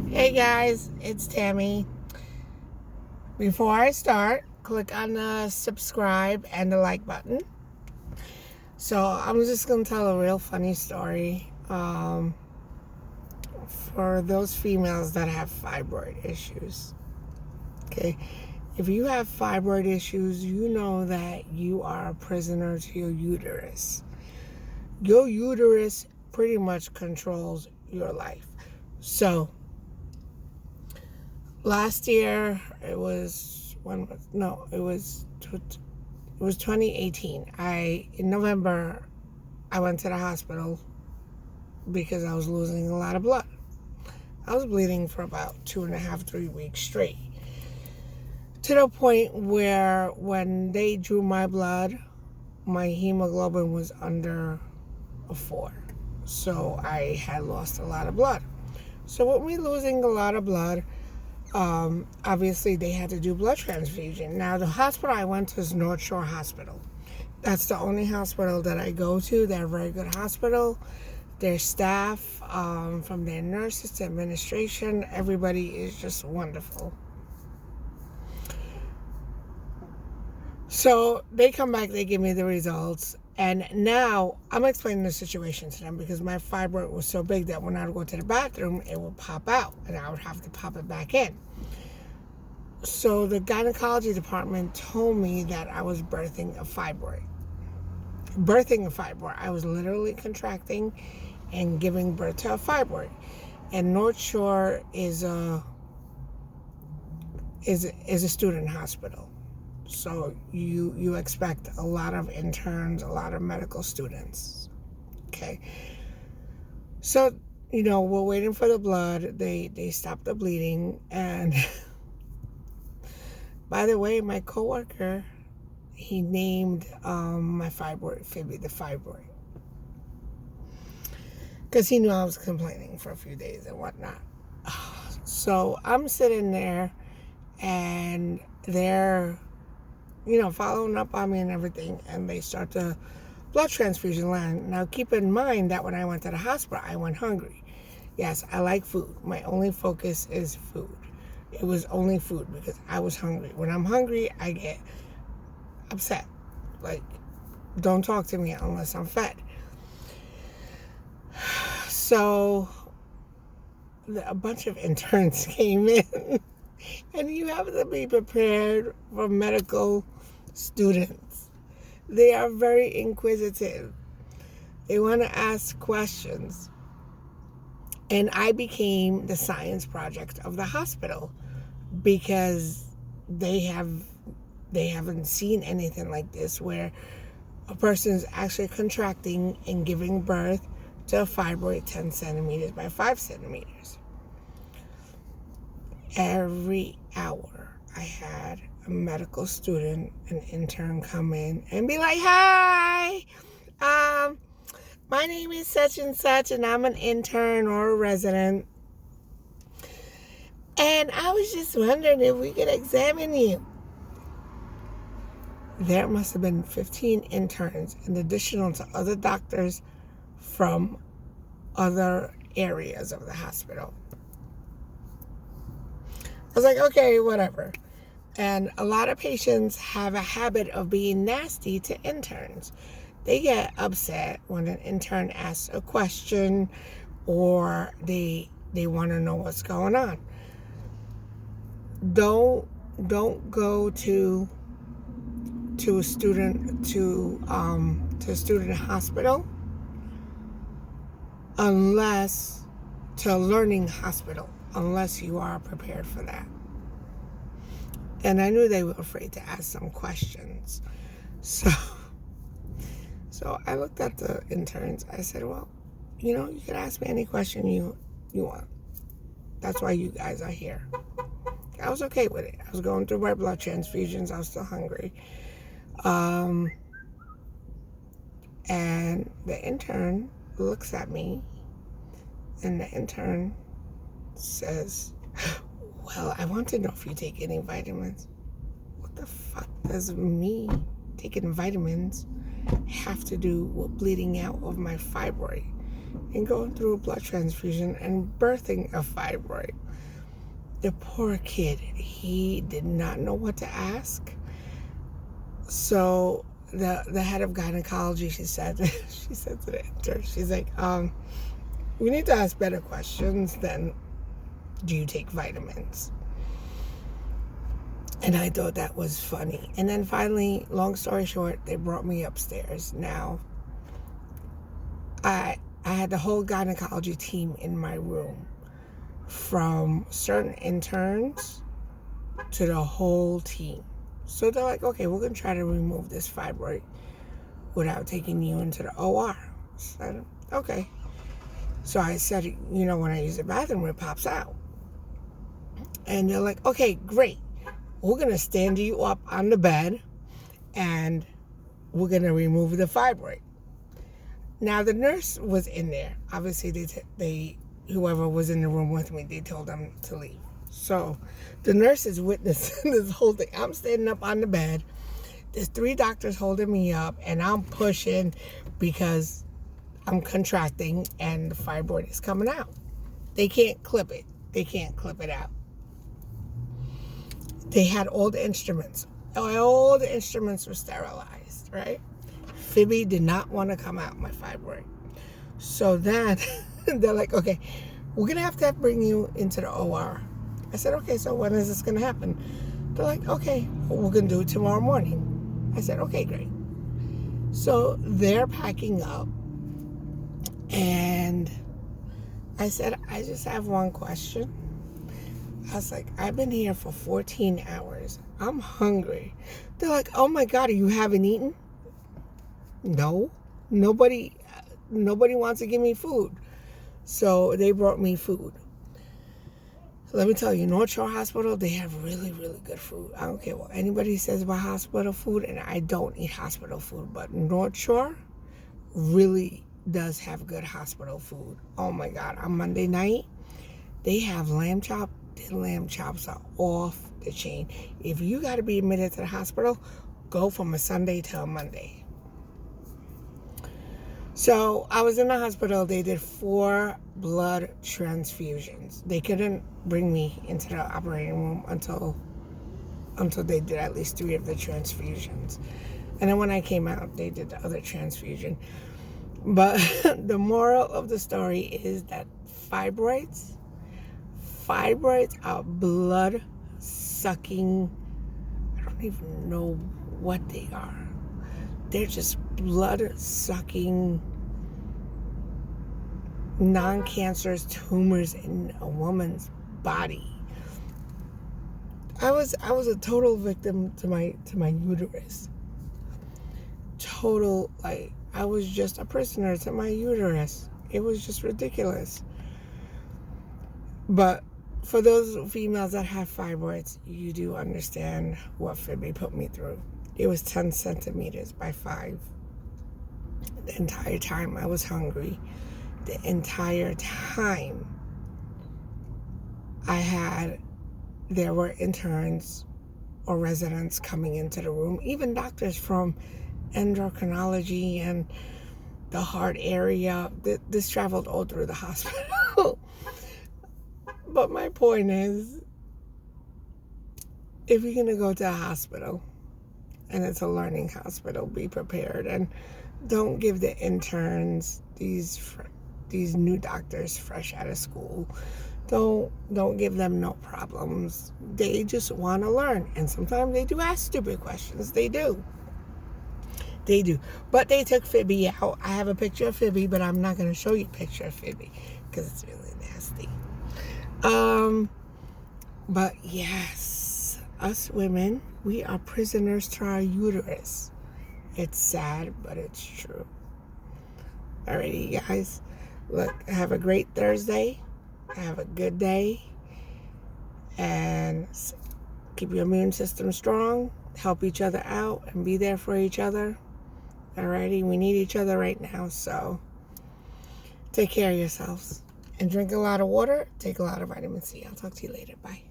Hey guys, it's Tammy. Before I start, click on the subscribe and the like button. So I'm just going to tell a real funny story for those females that have fibroid issues. Okay, if you have fibroid issues, you know that you are a prisoner to your uterus. Your uterus pretty much controls your life. So last year, it was 2018. In November, I went to the hospital because I was losing a lot of blood. I was bleeding for about 2.5, 3 weeks straight, to the point where when they drew my blood, my hemoglobin was under a 4. So I had lost a lot of blood. So with me losing a lot of blood, obviously they had to do blood transfusion. Now the hospital I went to is North Shore Hospital. That's the only hospital that I go to. They're a very good hospital. Their staff, from their nurses to administration, everybody is just wonderful. So they come back, they give me the results, and now I'm explaining the situation to them because my fibroid was so big that when I would go to the bathroom, it would pop out and I would have to pop it back in. So the gynecology department told me that I was birthing a fibroid. I was literally contracting and giving birth to a fibroid. And North Shore is a student hospital. So you expect a lot of interns, a lot of medical students. Okay. So, we're waiting for the blood. They stopped the bleeding. And by the way, my coworker, he named my fibroid Fibby The Fibroid, because he knew I was complaining for a few days and whatnot. So I'm sitting there and they're, following up on me and everything, and they start the blood transfusion line. Now keep in mind that when I went to the hospital, I went hungry. Yes, I like food. My only focus is food. It was only food because I was hungry. When I'm hungry, I get upset. Like, don't talk to me unless I'm fed. So a bunch of interns came in, and you have to be prepared for medical students. They are very inquisitive. They want to ask questions. And I became the science project of the hospital because they haven't seen anything like this, where a person is actually contracting and giving birth to a fibroid 10 centimeters by 5 centimeters. Every hour I had a medical student, an intern, come in and be like, "Hi, my name is such and such, and I'm an intern or a resident. And I was just wondering if we could examine you." There must have been 15 interns, in addition to other doctors from other areas of the hospital. I was like, okay, whatever. And a lot of patients have a habit of being nasty to interns. They get upset when an intern asks a question, or they want to know what's going on. Don't go to a student hospital to a learning hospital, unless you are prepared for that. And I knew they were afraid to ask some questions. So I looked at the interns. I said, well, you can ask me any question you want. That's why you guys are here. I was okay with it. I was going through my blood transfusions. I was still hungry. And the intern looks at me, and the intern says, well, I want to know if you take any vitamins. What the fuck does me taking vitamins have to do with bleeding out of my fibroid? and going through a blood transfusion and birthing a fibroid. The poor kid, he did not know what to ask. So the head of gynecology, she said to the intern, she's like, we need to ask better questions than, do you take vitamins? And I thought that was funny. And then finally, long story short, they brought me upstairs. Now, I had the whole gynecology team in my room, from certain interns to the whole team. So they're like, okay, we're going to try to remove this fibroid without taking you into the OR. So I said, okay. So I said, when I use the bathroom, it pops out. And they're like, okay, great. We're going to stand you up on the bed and we're going to remove the fibroid. Now, the nurse was in there. Obviously, they whoever was in the room with me, they told them to leave. So the nurse is witnessing this whole thing. I'm standing up on the bed. There's 3 doctors holding me up, and I'm pushing because I'm contracting and the fibroid is coming out. They can't clip it. They can't clip it out. They had all the instruments. All the instruments were sterilized, right? Fibby did not want to come out, my fibroid. So then they're like, okay, we're going to have to bring you into the OR. I said, okay, so when is this going to happen? They're like, okay, we're going to do it tomorrow morning. I said, okay, great. So they're packing up. And I said, I just have one question. I was like, I've been here for 14 hours. I'm hungry. They're like, oh my God, you haven't eaten? No. Nobody wants to give me food. So they brought me food. So let me tell you, North Shore Hospital, they have really, really good food. I don't care what anybody says about hospital food, and I don't eat hospital food, but North Shore really does have good hospital food. Oh my God, on Monday night, they have lamb chop. The lamb chops are off the chain. If you got to be admitted to the hospital, go from a Sunday to a Monday. So I was in the hospital. They did 4 blood transfusions. They couldn't bring me into the operating room until they did at least 3 of the transfusions. And then when I came out, they did the other transfusion. But the moral of the story is that fibroids are blood-sucking. I don't even know what they are. They're just blood-sucking, non-cancerous tumors in a woman's body. I was a total victim to my uterus. Total, like, I was just a prisoner to my uterus. It was just ridiculous. But for those females that have fibroids, you do understand what Fibby put me through. It was 10 centimeters by 5. The entire time I was hungry. The entire time there were interns or residents coming into the room, even doctors from endocrinology and the heart area. This traveled all through the hospital. But my point is, if you're going to go to a hospital, and it's a learning hospital, be prepared. And don't give the interns, these new doctors fresh out of school, don't give them no problems. They just want to learn. And sometimes they do ask stupid questions. They do. But they took Fibby out. I have a picture of Fibby, but I'm not going to show you a picture of Fibby because it's really nasty. But yes, us women, we are prisoners to our uterus. It's sad, but it's true. Alrighty, you guys. Look, have a great Thursday. Have a good day. And keep your immune system strong. Help each other out and be there for each other. Alrighty, we need each other right now, so take care of yourselves. And drink a lot of water. Take a lot of vitamin C. I'll talk to you later. Bye.